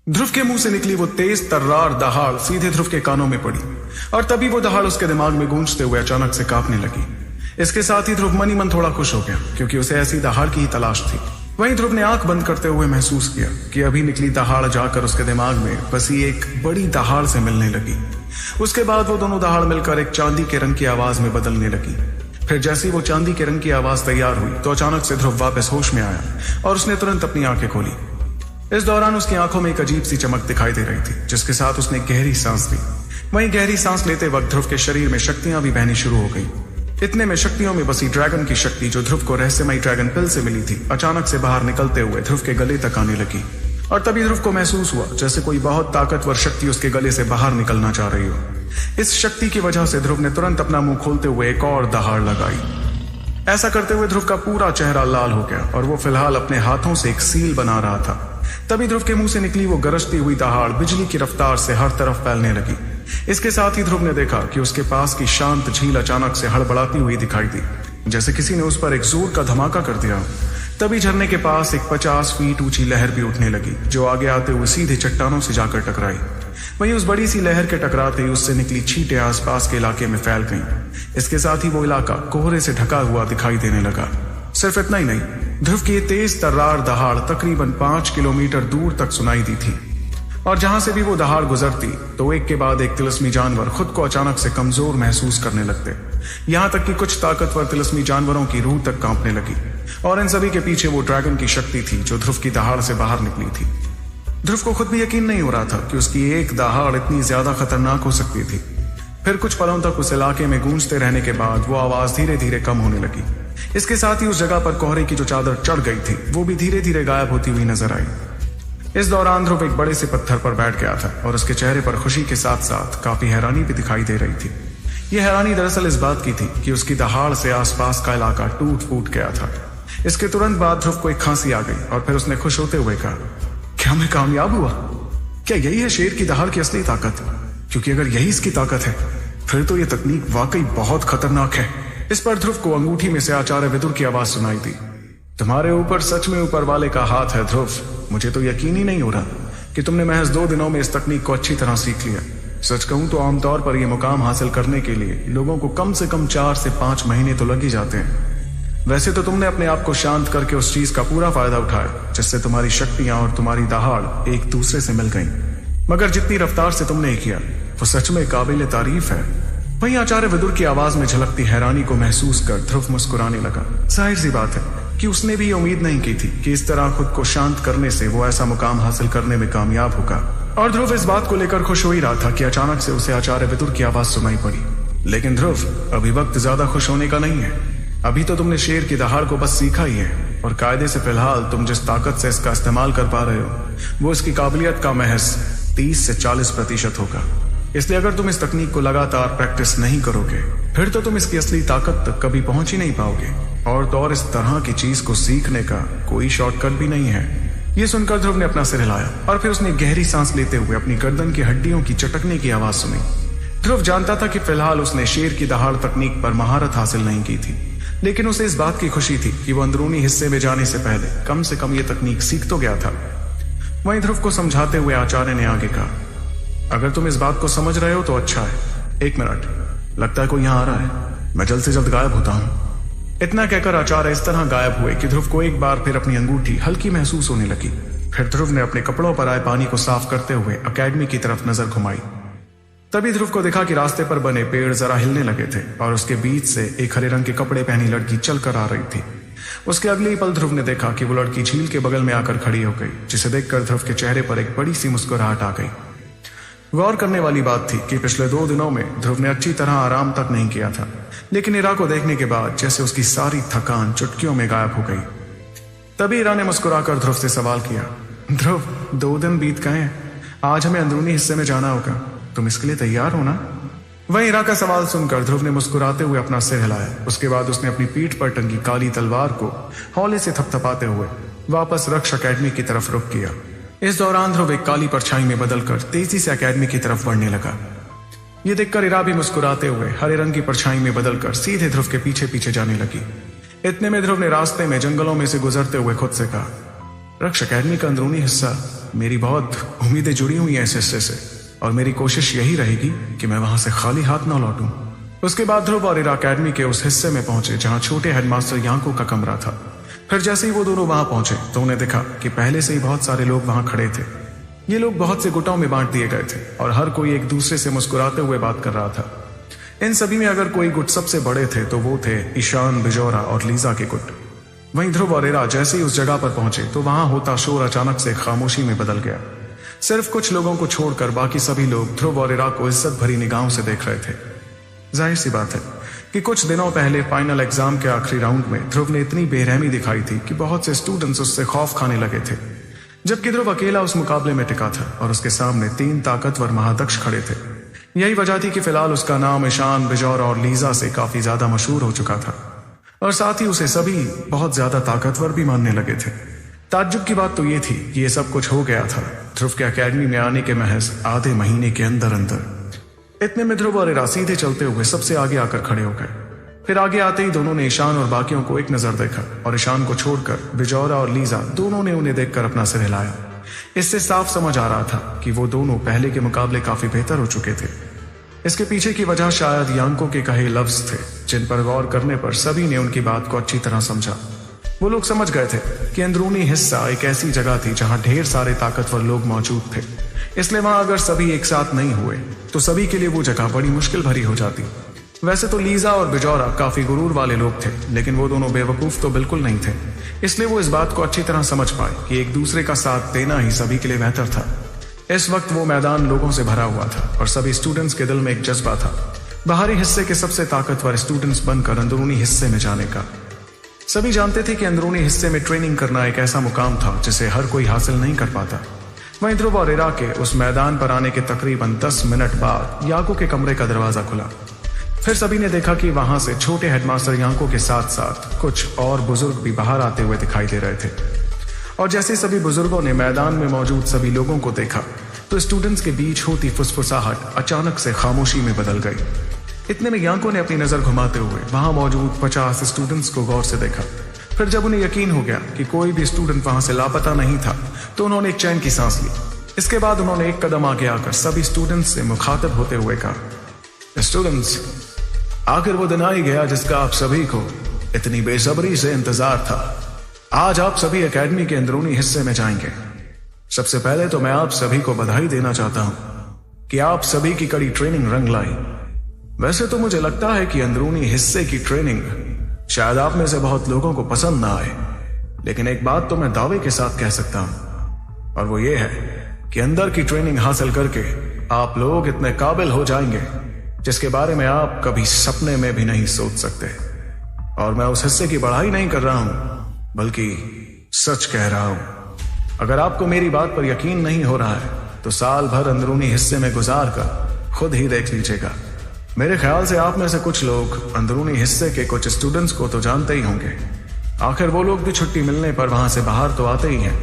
ध्रुव के मुंह से निकली वो तेज तर्रार दहाड़ सीधे ध्रुव के कानों में पड़ी और तभी वो दहाड़ उसके दिमाग में गूंजते हुए अचानक से कांपने लगी। इसके साथ ही ध्रुव मन ही मन थोड़ा खुश हो गया, क्योंकि उसे ऐसी दहाड़ की ही तलाश थी। वहीं ध्रुव ने आंख बंद करते हुए महसूस किया कि अभी निकली दहाड़ जाकर उसके दिमाग में बसी एक बड़ी दहाड़ से मिलने लगी। उसके बाद वो दोनों दहाड़ मिलकर एक चांदी के रंग की आवाज में बदलने लगी। फिर जैसे ही वो चांदी के रंग की आवाज तैयार हुई तो अचानक से ध्रुव वापस होश में आया और उसने तुरंत अपनी आंखें खोली। इस दौरान उसकी आंखों में एक अजीब सी चमक दिखाई दे रही थी, जिसके साथ उसने गहरी सांस ली। वहीं गहरी सांस लेते वक्त ध्रुव के शरीर में शक्तियां भी बहनी शुरू हो गई। इतने में शक्तियों में बसी ड्रैगन की शक्ति, जो ध्रुव को रहस्यमयी ड्रैगन पिल से मिली थी, अचानक से बाहर निकलते हुए ध्रुव के गले तक आने लगी। और तभी ध्रुव को महसूस हुआ जैसे कोई बहुत ताकतवर शक्ति उसके गले से बाहर निकलना चाह रही हो। इस शक्ति की वजह से ध्रुव ने तुरंत अपना मुंह खोलते हुए एक और दहाड़ लगाई। ऐसा करते हुए ध्रुव का पूरा चेहरा लाल हो गया और वो फिलहाल अपने हाथों से एक सील बना रहा था। तभी ध्रुव के मुंह से निकली वो गरजती हुई दहाड़ बिजली की रफ्तार से हर तरफ फैलने लगी। इसके साथ ही ध्रुव ने देखा कि उसके पास की शांत झील अचानक से हड़बड़ाती हुई दिखाई दी, जैसे किसी ने उस पर एक जोर का धमाका कर दिया। तभी झरने के पास एक 50 फीट ऊंची लहर भी उठने लगी, जो आगे आते हुए सीधे चट्टानों से जाकर टकराई। वहीं उस बड़ी सी लहर के टकराते ही उससे निकली छींटें आसपास के इलाके में फैल गईं। इसके साथ ही वो इलाका कोहरे से ढका हुआ दिखाई देने लगा। सिर्फ इतना ही नहीं, ध्रुव की ये तेज तर्रार दहाड़ तकरीबन 5 किलोमीटर दूर तक सुनाई दी थी। और जहां से भी वो दहाड़ गुजरती तो एक के बाद एक तिलस्मी जानवर खुद को अचानक से कमजोर महसूस करने लगते। यहां तक कि कुछ ताकतवर तिलस्मी जानवरों की रूह तक कांपने लगी। और इन सभी के पीछे वो ड्रैगन की शक्ति थी, जो ध्रुव की दहाड़ से बाहर निकली थी। ध्रुव को खुद भी यकीन नहीं हो रहा था कि उसकी एक दहाड़ इतनी ज्यादा खतरनाक हो सकती थी। फिर कुछ पलों तक उस इलाके में गूंजते रहने के बाद वो आवाज धीरे धीरे कम होने लगी। इसके साथ ही उस जगह पर कोहरे की जो चादर चढ़ गई थी, वो भी धीरे धीरे गायब होती हुई नजर आई। इस दौरान ध्रुव एक बड़े से पत्थर पर बैठ गया था और उसके चेहरे पर खुशी के साथ साथ काफी हैरानी भी दिखाई दे रही थी। यह हैरानी दरअसल इस बात की थी कि उसकी दहाड़ से आसपास का इलाका टूट फूट गया था। इसके तुरंत बाद ध्रुव को एक खांसी आ गई और फिर उसने खुश होते हुए कहा, क्या मैं कामयाब हुआ? क्या यही है शेर की दहाड़ की असली ताकत? क्योंकि अगर यही इसकी ताकत है, फिर तो यह तकनीक वाकई बहुत खतरनाक है। इस पर ध्रुव को अंगूठी में से आचार्य विदुर की आवाज सुनाई दी, तुम्हारे ऊपर सच में ऊपर वाले का हाथ है ध्रुव। मुझे तो यकीन ही नहीं हो रहा कि तुमने महज 2 दिनों में इस तकनीक को अच्छी तरह सीख लिया। सच कहूं तो आमतौर पर यह मुकाम हासिल करने के लिए लोगों को कम से कम 4 से 5 महीने तो लग ही जाते हैं। वैसे तो तुमने अपने आप को शांत करके उस चीज का पूरा फायदा उठाया जिससे तुम्हारी शक्तियां और तुम्हारी दहाड़ एक दूसरे से मिल गईं। मगर जितनी रफ्तार से तुमने किया वो सच में काबिल तारीफ है। वहीं आचार्य विदुर की आवाज में झलकती हैरानी को महसूस कर ध्रुव मुस्कुराने लगा। जाहिर सी बात है कि उसने भी उम्मीद नहीं की थी कि इस तरह खुद को शांत करने से वो ऐसा मुकाम हासिल करने में कामयाब होगा। और ध्रुव इस बात को लेकर खुश हो ही रहा था कि अचानक से उसे आचार्य विदुर की आवाज सुनाई पड़ी। लेकिन ध्रुव, अभी वक्त ज्यादा खुश होने का नहीं है। अभी तो तुमने शेर की दहाड़ को बस सीखा ही है और कायदे से फिलहाल तुम जिस ताकत से इसका इस्तेमाल कर पा रहे हो वो इसकी काबिलियत का महज 30 से 40% होगा। इसलिए अगर तुम इस तकनीक को लगातार प्रैक्टिस नहीं करोगे फिर तो तुम इसकी असली ताकत तक कभी पहुंच ही नहीं पाओगे। और तो और इस तरह की चीज को सीखने का कोई शॉर्टकट भी नहीं है। ये सुनकर ध्रुव ने अपना सिर हिलाया और फिर उसने गहरी सांस लेते हुए अपनी गर्दन की हड्डियों की चटकने की आवाज सुनी। ध्रुव जानता था कि फिलहाल उसने शेर की दहाड़ तकनीक पर महारत हासिल नहीं की थी, लेकिन उसे इस बात की खुशी थी कि वो अंदरूनी हिस्से में जाने से पहले से कम ये तकनीक सीख तो गया था। वहीं ध्रुव को समझाते हुए आचार्य ने आगे कहा, अगर तुम इस बात को समझ रहे हो तो अच्छा है। 1 मिनट, लगता है कोई यहाँ आ रहा है। मैं जल्द से जल्द गायब होता हूँ। इतना कहकर आचार्य इस तरह गायब हुए कि ध्रुव को एक बार फिर अपनी अंगूठी हल्की महसूस होने लगी। फिर ध्रुव ने अपने कपड़ों पर आए पानी को साफ करते हुए अकेडमी की तरफ नजर घुमाई। तभी ध्रुव को देखा कि रास्ते पर बने पेड़ जरा हिलने लगे थे और उसके बीच से एक हरे रंग के कपड़े पहनी लड़की चलकर आ रही थी। उसके अगले ही पल ध्रुव ने देखा कि वो लड़की झील के बगल में आकर खड़ी हो गई, जिसे देखकर ध्रुव के चेहरे पर एक बड़ी सी मुस्कुराहट आ गई। गौर करने वाली बात थी कि पिछले 2 दिनों में ध्रुव ने अच्छी तरह आराम तक नहीं किया था, लेकिन इरा को देखने के बाद जैसे उसकी सारी थकान चुटकियों में गायब हो गई। तभी इरा ने मुस्कुराकर ध्रुव से सवाल किया, ध्रुव 2 दिन बीत गए हैं, आज हमें अंदरूनी हिस्से में जाना होगा, तुम इसके लिए तैयार हो ना? वहीं इरा का सवाल सुनकर ध्रुव ने मुस्कुराते हुए अपना सिर हिलाया। उसके बाद उसने अपनी पीठ पर टंगी काली तलवार को हौले से थपथपाते हुए वापस रक्ष अकेडमी की तरफ रुख किया। इस दौरान ध्रुव एक काली परछाई में बदलकर तेजी से अकेडमी की तरफ बढ़ने लगा। ये देखकर इरा भी मुस्कुराते हुए हरे रंग की परछाई में बदलकर सीधे ध्रुव के पीछे पीछे जाने लगी। इतने में ध्रुव ने रास्ते में जंगलों में से गुजरते हुए खुद से कहा, रक्ष अकेडमी का अंदरूनी हिस्सा मेरी बहुत उम्मीदें जुड़ी हुई हैं इस हिस्से से और मेरी कोशिश यही रहेगी कि मैं वहां से खाली हाथ ना लौटूं। उसके बाद ध्रुव और इरा अकेडमी के उस हिस्से में पहुंचे जहां छोटे हेडमास्टर यांको का कमरा था। फिर जैसे ही वो दोनों वहां पहुंचे तो उन्हें दिखा कि पहले से ही बहुत सारे लोग वहां खड़े थे। ये लोग बहुत से गुटों में बांट दिए गए थे और हर कोई एक दूसरे से मुस्कुराते हुए बात कर रहा था। इन सभी में अगर कोई गुट सबसे बड़े थे तो वो थे ईशान, बिजोरा और लीजा के गुट। वहीं ध्रुव और इरा जैसे ही उस जगह पर पहुंचे तो वहां होता शोर अचानक से खामोशी में बदल गया। सिर्फ कुछ लोगों को छोड़कर बाकी सभी लोग ध्रुव और इरा को इज्जत भरी निगाहों से देख रहे थे। जाहिर सी बात है कि कुछ दिनों पहले फाइनल एग्जाम के आखिरी राउंड में ध्रुव ने इतनी बेरहमी दिखाई थी कि बहुत से स्टूडेंट्स उससे खौफ खाने लगे थे, जबकि ध्रुव अकेला उस मुकाबले में टिका था और उसके सामने 3 ताकतवर महादक्ष खड़े थे। यही वजह थी कि फिलहाल उसका नाम ईशान, बिजौर और लीजा से काफी ज्यादा मशहूर हो चुका था और साथ ही उसे सभी बहुत ज्यादा ताकतवर भी मानने लगे थे। ताज्जुब की बात तो ये थी कि ये सब कुछ हो गया था ध्रुव के अकेडमी में आने के महज आधे महीने के अंदर अंदर। इतने में ध्रुव और इरा सीधे चलते हुए सबसे आगे आकर खड़े हो गए। फिर आगे आते ही दोनों ने ईशान और बाकियों को एक नजर देखा और ईशान को छोड़कर बिजौरा और लीजा दोनों ने उन्हें देखकर अपना सिर हिलाया। इससे साफ समझ आ रहा था कि वो दोनों पहले के मुकाबले काफी बेहतर हो चुके थे। इसके पीछे की वजह शायद यांको के कहे लफ्ज थे, जिन पर गौर करने पर सभी ने उनकी बात को अच्छी तरह समझा। वो लोग समझ गए थे कि अंदरूनी हिस्सा एक ऐसी जगह थी जहां ढेर सारे ताकतवर लोग मौजूद थे, इसलिए वहां अगर सभी एक साथ नहीं हुए तो सभी के लिए वो जगह बड़ी मुश्किल भरी हो जाती। वैसे तो लीजा और बिजौरा काफी गुरूर वाले लोग थे, लेकिन वो दोनों बेवकूफ तो बिल्कुल नहीं थे, इसलिए वो इस बात को अच्छी तरह समझ पाए कि एक दूसरे का साथ देना ही सभी के लिए बेहतर था। इस वक्त वो मैदान लोगों से भरा हुआ था और सभी स्टूडेंट्स के दिल में एक जज्बा था बाहरी हिस्से के सबसे ताकतवर स्टूडेंट्स बनकर अंदरूनी हिस्से में जाने का। सभी जानते थे कि अंदरूनी हिस्से में ट्रेनिंग करना एक ऐसा मुकाम था जिसे हर कोई हासिल नहीं कर पाता। वहीं ध्रुव और इरा के उस मैदान पर आने के तकरीबन 10 मिनट बाद यांको के कमरे का दरवाजा खुला। फिर सभी ने देखा कि वहां से छोटे हेडमास्टर यांको के साथ साथ कुछ और बुजुर्ग भी बाहर आते हुए दिखाई दे रहे थे। और जैसे सभी बुजुर्गों ने मैदान में मौजूद सभी लोगों को देखा तो स्टूडेंट्स के बीच होती फुसफुसाहट अचानक से खामोशी में बदल गई। इतने में यांको ने अपनी नजर घुमाते हुए वहां मौजूद 50 स्टूडेंट्स को गौर से देखा। फिर जब उन्हें यकीन हो गया कि कोई भी स्टूडेंट वहां से लापता नहीं था तो उन्होंने एक चैन की सांस ली। इसके बाद उन्होंने एक कदम आगे आकर सभी स्टूडेंट्स से मुखातिब होते हुए कहा, स्टूडेंट्स, आखिर वो दिन आ ही गया जिसका आप सभी को इतनी बेसब्री से इंतजार था। आज आप सभी एकेडमी के अंदरूनी हिस्से में जाएंगे। सबसे पहले तो मैं आप सभी को बधाई देना चाहता हूं कि आप सभी की कड़ी ट्रेनिंग रंग लाई। वैसे तो मुझे लगता है कि अंदरूनी हिस्से की ट्रेनिंग शायद आप में से बहुत लोगों को पसंद ना आए, लेकिन एक बात तो मैं दावे के साथ कह सकता हूं और वो ये है कि अंदर की ट्रेनिंग हासिल करके आप लोग इतने काबिल हो जाएंगे जिसके बारे में आप कभी सपने में भी नहीं सोच सकते। और मैं उस हिस्से की बढ़ाई नहीं कर रहा हूं बल्कि सच कह रहा हूं। अगर आपको मेरी बात पर यकीन नहीं हो रहा है तो साल भर अंदरूनी हिस्से में गुजार कर खुद ही देख लीजिएगा। मेरे ख्याल से आप में से कुछ लोग अंदरूनी हिस्से के कुछ स्टूडेंट्स को तो जानते ही होंगे। आखिर वो लोग भी छुट्टी मिलने पर वहां से बाहर तो आते ही हैं,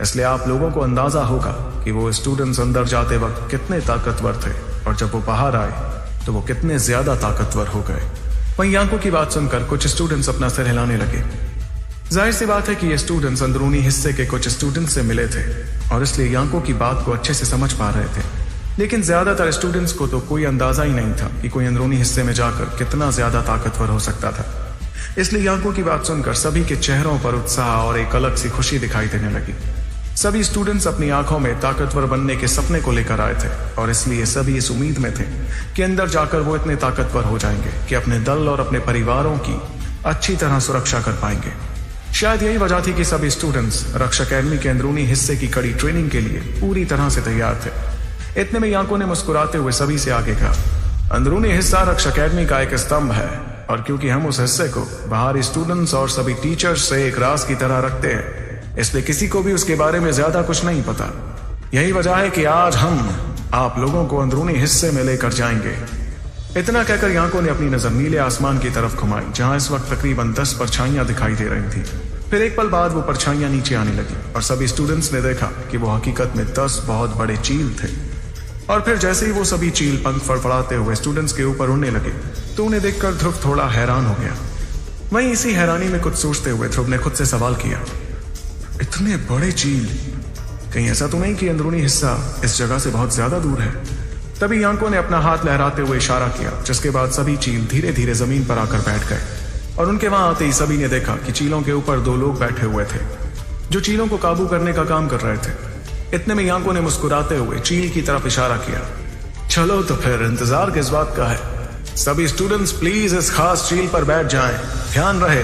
इसलिए आप लोगों को अंदाजा होगा कि वो स्टूडेंट्स अंदर जाते वक्त कितने ताकतवर थे और जब वो बाहर आए तो वो कितने ज्यादा ताकतवर हो गए। वहीं यांको की बात सुनकर कुछ स्टूडेंट्स अपना सिर हिलाने लगे। जाहिर सी बात है कि ये स्टूडेंट्स अंदरूनी हिस्से के कुछ स्टूडेंट्स से मिले थे और इसलिए यांको की बात को अच्छे से समझ पा रहे थे, लेकिन ज्यादातर स्टूडेंट्स को तो कोई अंदाजा ही नहीं था कि कोई अंदरूनी हिस्से में जाकर कितना ज्यादा ताकतवर हो सकता था। इसलिए यांको की बात सुनकर सभी के चेहरों पर उत्साह और एक अलग सी खुशी दिखाई देने लगी। सभी स्टूडेंट्स अपनी आंखों में ताकतवर बनने के सपने को लेकर आए थे और इसलिए सभी इस उम्मीद में थे कि अंदर जाकर वो इतने ताकतवर हो जाएंगे कि अपने दल और अपने परिवारों की अच्छी तरह सुरक्षा कर पाएंगे। शायद यही वजह थी कि सभी स्टूडेंट्स रक्ष अकेडमी के अंदरूनी हिस्से की कड़ी ट्रेनिंग के लिए पूरी तरह से तैयार थे। इतने में यांको ने मुस्कुराते हुए सभी से आगे कहा, अंदरूनी हिस्सा रक्ष अकेडमी का एक स्तंभ है और क्योंकि हम उस हिस्से को बाहरी स्टूडेंट्स और सभी टीचर्स से एक राज की तरह रखते हैं, इसलिए किसी को भी उसके बारे में ज्यादा कुछ नहीं पता। यही वजह है कि आज हम आप लोगों को अंदरूनी हिस्से में लेकर जाएंगे। इतना कहकर यांको ने अपनी नजर नीले आसमान की तरफ घुमाई जहां इस वक्त तकरीबन 10 परछाइयां दिखाई दे रही थी। फिर एक पल बाद वो परछाइयां नीचे आने लगी और सभी स्टूडेंट्स ने देखा कि वो हकीकत में 10 बहुत बड़े चील थे। और फिर जैसे ही वो सभी चील पंख फड़फड़ाते हुए स्टूडेंट्स के ऊपर उड़ने लगे तो उन्हें देखकर ध्रुव थोड़ा हैरान हो गया। वहीं इसी हैरानी में कुछ सोचते हुए ध्रुव ने खुद से सवाल किया, इतने बड़े चील कहीं ऐसा तो नहीं कि अंदरूनी हिस्सा इस जगह से बहुत ज्यादा दूर है। तभी यांको ने अपना हाथ लहराते हुए इशारा किया, जिसके बाद सभी चील धीरे धीरे जमीन पर आकर बैठ गए। और उनके वहां आते ही सभी ने देखा कि चीलों के ऊपर 2 लोग बैठे हुए थे जो चीलों को काबू करने का काम कर रहे थे। इतने में यांको ने मुस्कुराते हुए चील की तरफ इशारा किया। चलो तो फिर इंतजार किस बात का है, सभी स्टूडेंट्स प्लीज इस खास चील पर बैठ जाएं। ध्यान रहे,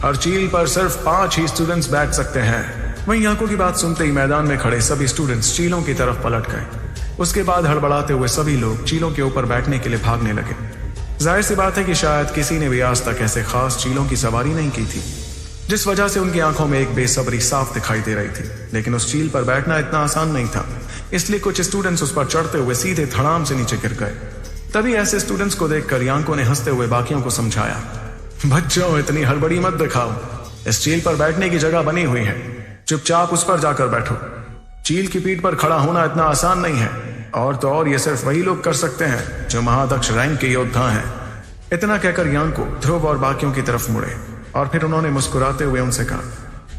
हर चील पर सिर्फ 5 ही स्टूडेंट्स बैठ सकते हैं। वहीं यांको की बात सुनते ही मैदान में खड़े सभी स्टूडेंट्स चीलों की तरफ पलट गए। उसके बाद हड़बड़ाते हुए सभी लोग चीलों के ऊपर बैठने के लिए भागने लगे। जाहिर सी बात है कि शायद किसी ने भी आज तक ऐसे खास चीलों की सवारी नहीं की थी, जिस वजह से उनकी आंखों में एक बेसब्री साफ दिखाई दे रही थी। लेकिन उस चील पर बैठना इतना आसान नहीं था, इसलिए कुछ स्टूडेंट्स उस पर चढ़ते हुए सीधे धड़ाम से नीचे गिर गए। तभी ऐसे स्टूडेंट्स को देखकर यांको ने हंसते हुए बाकियों को समझाया, बच्चों इतनी हड़बड़ी मत दिखाओ, इस चील पर बैठने की जगह बनी हुई है, चुपचाप उस पर जाकर बैठो। चील की पीठ पर खड़ा होना इतना आसान नहीं है, और तो और ये सिर्फ वही लोग कर सकते हैं जो महादक्ष रैंक के योद्धा हैं। इतना कहकर यांको ध्रुव और बाकियों की तरफ मुड़े और फिर उन्होंने मुस्कुराते हुए उनसे कहा,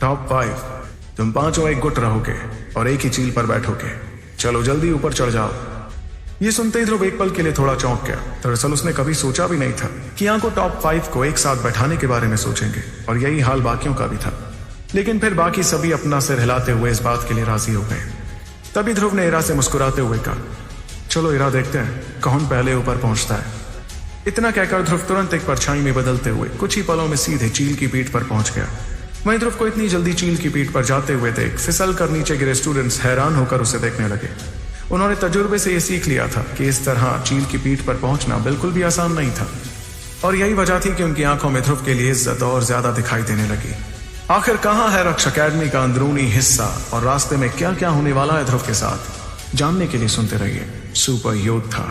टॉप 5 तुम 5 एक गुट रहोगे और एक ही चील पर बैठोगे। चलो जल्दी ऊपर चढ़ जाओ। ये सुनते ही ध्रुव एक पल के लिए थोड़ा चौंक गया। दरअसल उसने कभी सोचा भी नहीं था कि यांको टॉप 5 को एक साथ बैठाने के बारे में सोचेंगे, और यही हाल बाकियों का भी था। लेकिन फिर बाकी सभी अपना सिर हिलाते हुए इस बात के लिए राजी हो गए। तभी ध्रुव ने इरा से मुस्कुराते हुए कहा, चलो इरा देखते हैं कौन पहले ऊपर पहुंचता है। इतना कहकर ध्रुव तुरंत एक परछाई में बदलते हुए कुछ ही पलों में सीधे चील की पीठ पर पहुंच गया। वहीं ध्रुव को इतनी जल्दी चील की पीठ पर जाते हुए देख फिसल कर नीचे गिरे स्टूडेंट्स हैरान होकर उसे देखने लगे। उन्होंने तजुर्बे से यह सीख लिया था कि इस तरह चील की पीठ पर पहुंचना बिल्कुल भी आसान नहीं था, और यही वजह थी कि उनकी आंखों में ध्रुव के लिए इज्जत और ज्यादा दिखाई देने लगी। आखिर कहां है रक्ष अकेडमी का अंदरूनी हिस्सा और रास्ते में क्या क्या होने वाला है ध्रुव के साथ, जानने के लिए सुनते रहिए सुपर योद्धा।